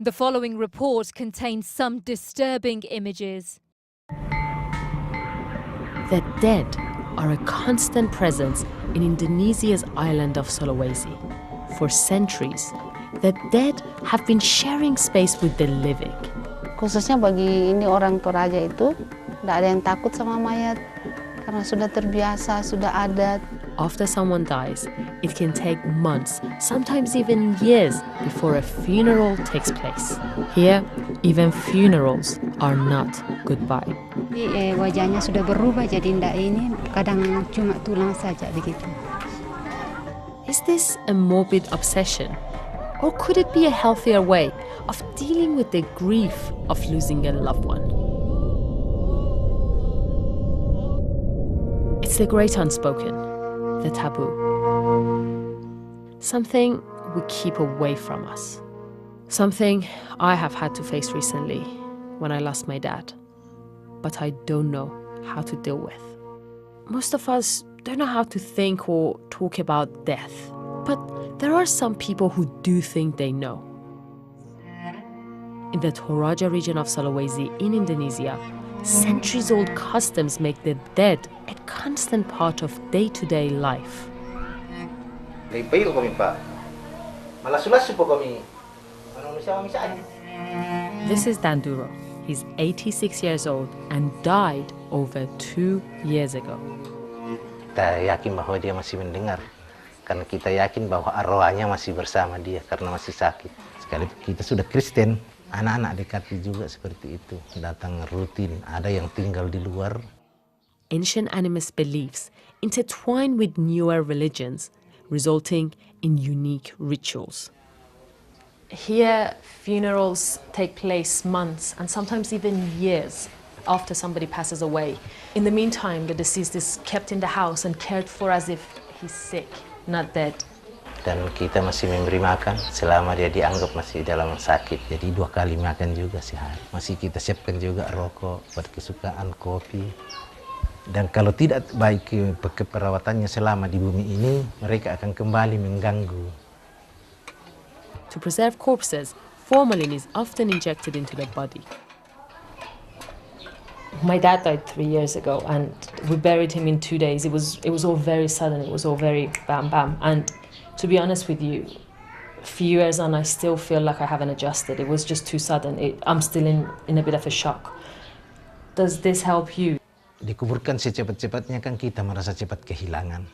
The following report contains some disturbing images. The dead are a constant presence in Indonesia's island of Sulawesi. For centuries, the dead have been sharing space with the living. Khususnya bagi ini orang Toraja itu, tidak ada yang takut sama mayat karena sudah terbiasa, sudah adat. After someone dies, it can take months, sometimes even years, before a funeral takes place. Here, even funerals are not goodbye. Wajahnya sudah berubah jadi ndak ini, kadang cuma tulang saja begitu. Is this a morbid obsession? Or could it be a healthier way of dealing with the grief of losing a loved one? It's the great unspoken, the taboo. Something we keep away from us. Something I have had to face recently when I lost my dad, but I don't know how to deal with. Most of us don't know how to think or talk about death, but there are some people who do think they know. In the Toraja region of Sulawesi in Indonesia, centuries-old customs make the dead a constant part of day-to-day life. This is Danduro. He's 86 years old and died over 2 years ago. Kita yakin bahwa dia masih mendengar, karena kita yakin bahwa arwahnya masih bersama dia karena masih sakit. Sekali kita sudah Kristen, anak-anak dekatnya juga seperti itu, datang rutin, ada yang tinggal di luar. Ancient animist beliefs intertwine with newer religions, resulting in unique rituals. Here, funerals take place months and sometimes even years after somebody passes away. In the meantime, the deceased is kept in the house and cared for as if he's sick, not dead. Dan kita masih memberi makan selama dia dianggap masih dalam sakit. Jadi 2 kali makan juga sehari. Masih kita siapkan juga rokok, buat kesukaan, kopi. Dan kalau tidak baik keperawatannya selama di bumi ini, mereka akan kembali mengganggu. To preserve corpses, formalin is often injected into the body. My dad died 3 years ago and we buried him in 2 days. It was all very sudden, it was all very bam bam. And to be honest with you, a few years on I still feel like I haven't adjusted. It was just too sudden. I'm still in a bit of a shock. Does this help you? Dikuburkan secepat-cepatnya kan kita merasa cepat kehilangan.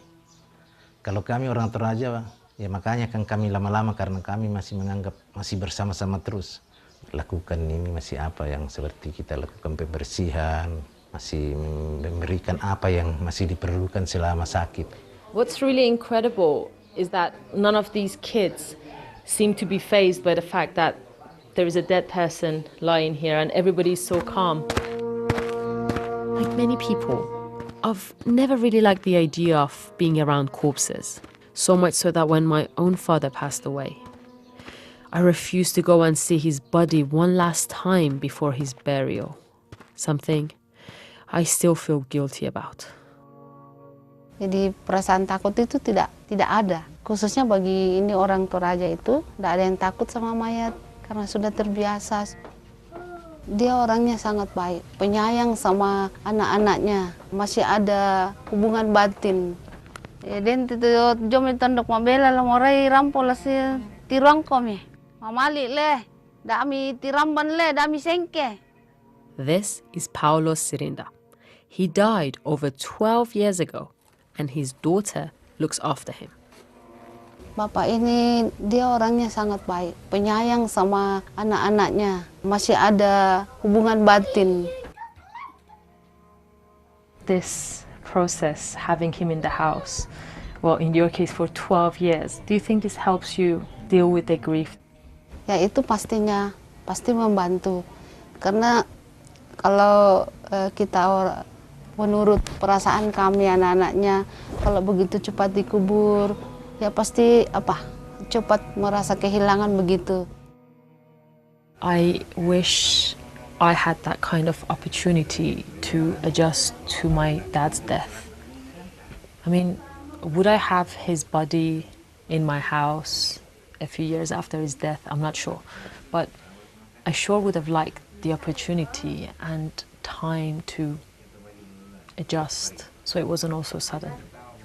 Kalau kami orang Toraja, ya makanya kan kami lama-lama karena kami masih menganggap masih bersama-sama terus. Lakukan ini masih apa yang seperti kita lakukan pembersihan, masih memberikan apa yang masih diperlukan selama sakit. What's really incredible is that none of these kids seem to be fazed by the fact that there is a dead person lying here and everybody is so calm. Like many people, I've never really liked the idea of being around corpses. So much so that when my own father passed away, I refused to go and see his body one last time before his burial. Something I still feel guilty about. Jadi perasaan takut itu tidak ada. Khususnya bagi ini orang Toraja itu, tidak ada yang takut sama mayat karena sudah terbiasa. Dia orangnya sangat baik, penyayang sama anak-anaknya, masih ada hubungan batin. Den tito jom tandok mabela la morai rampo la si tirang komi. Mamali le, dami tiramban le, dami sengke. This is Paulo Sirinda. He died over 12 years ago and his daughter looks after him. Bapak ini dia orangnya sangat baik, penyayang sama anak-anaknya, masih ada hubungan batin. This process, having him in the house, well, in your case for 12 years, do you think this helps you deal with the grief? Ya itu pastinya, pasti membantu. Karena kalau kita menurut perasaan kami anak-anaknya, kalau begitu cepat dikubur, ya pasti cepat merasa kehilangan begitu. I wish I had that kind of opportunity to adjust to my dad's death. I mean, would I have his body in my house a few years after his death? I'm not sure. But I sure would have liked the opportunity and time to adjust, so it wasn't all so sudden.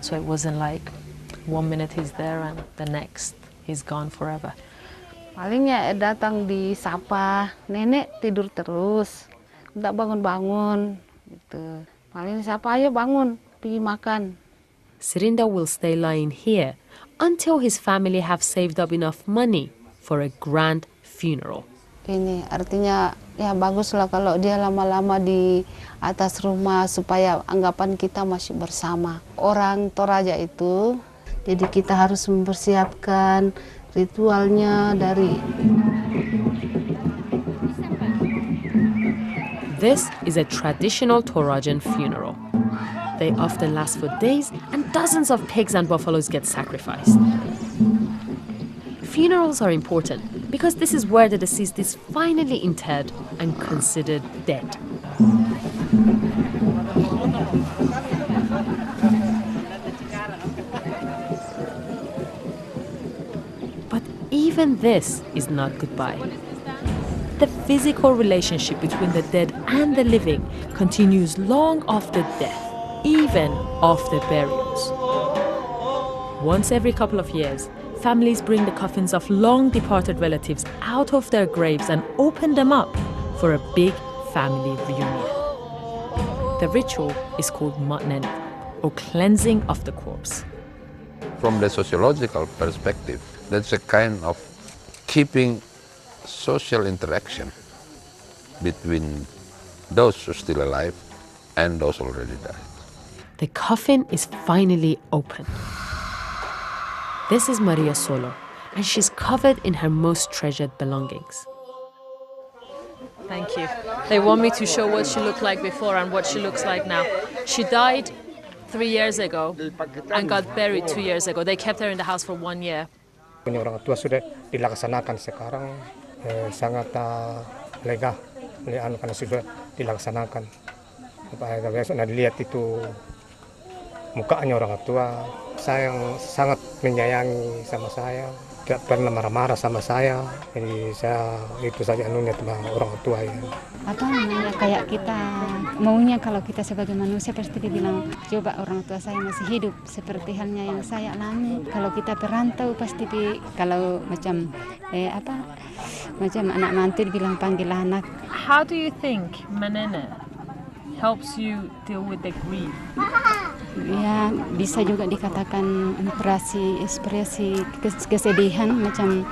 So it wasn't like 1 minute he's there and the next he's gone forever. Paling ya datang disapa, nenek tidur terus, nggak bangun-bangun gitu. Paling sapa, ayo bangun, pergi makan. Sirinda will stay lying here until his family have saved up enough money for a grand funeral. Ini artinya ya baguslah kalau dia lama-lama di atas rumah supaya anggapan kita masih bersama. Orang Toraja itu, jadi kita harus mempersiapkan ritualnya dari. This is a traditional Torajan funeral. They often last for days and dozens of pigs and buffaloes get sacrificed. Funerals are important because this is where the deceased is finally interred and considered dead. But even this is not goodbye. The physical relationship between the dead and the living continues long after death, even after burials. Once every couple of years, families bring the coffins of long-departed relatives out of their graves and open them up for a big family reunion. The ritual is called matnen, or cleansing of the corpse. From the sociological perspective, that's a kind of keeping social interaction between those who are still alive and those already died. The coffin is finally open. This is Maria Solo, and she's covered in her most treasured belongings. Thank you. They want me to show what she looked like before and what she looks like now. She died 3 years ago and got buried 2 years ago. They kept her in the house for 1 year. Punya orang tua sudah dilaksanakan sekarang sangat lega, karena sudah dilaksanakan. Besok dilihat itu mukanya orang tua, sayang, sangat menyayangi sama saya, tidak pernah marah-marah sama saya. Jadi saya itu saja anunya sama orang tua ya. Apa namanya, kayak kita maunya kalau kita sebagai manusia pasti dibilang coba orang tua saya masih hidup seperti halnya yang saya alami. Kalau kita perantau pasti kalau macam macam anak mantu dibilang panggil anak. How do you think Manene helps you deal with the grief? Ya bisa juga dikatakan ekspresi kesedihan, macam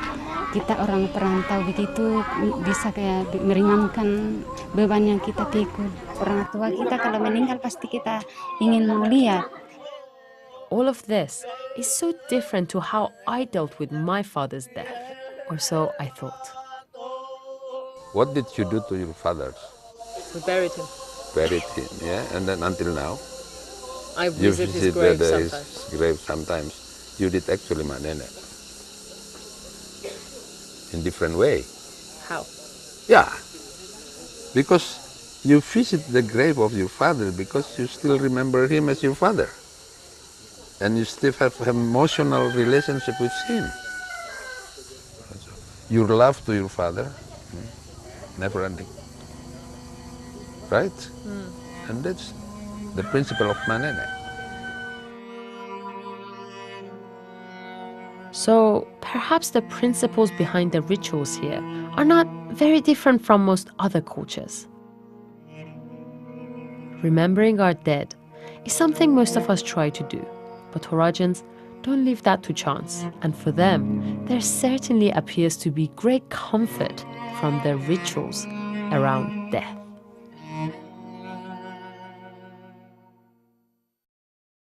kita orang perantau begitu bisa kayak meringankan beban yang kita pikul. Orang tua kita kalau meninggal pasti kita ingin melihat. All of this is so different to how I dealt with my father's death, or so I thought. What did you do to your fathers? We buried him. Buried him, yeah? And then until now? I You visit his visit grave his sometimes. grave sometimes. You did actually manene. In different way. How? Yeah. Because you visit the grave of your father because you still remember him as your father. And you still have an emotional relationship with him. Your love to your father, never ending. Right? And that's the principle of manene. So perhaps the principles behind the rituals here are not very different from most other cultures. Remembering our dead is something most of us try to do, but Torajans don't leave that to chance, and for them, there certainly appears to be great comfort from the rituals around death.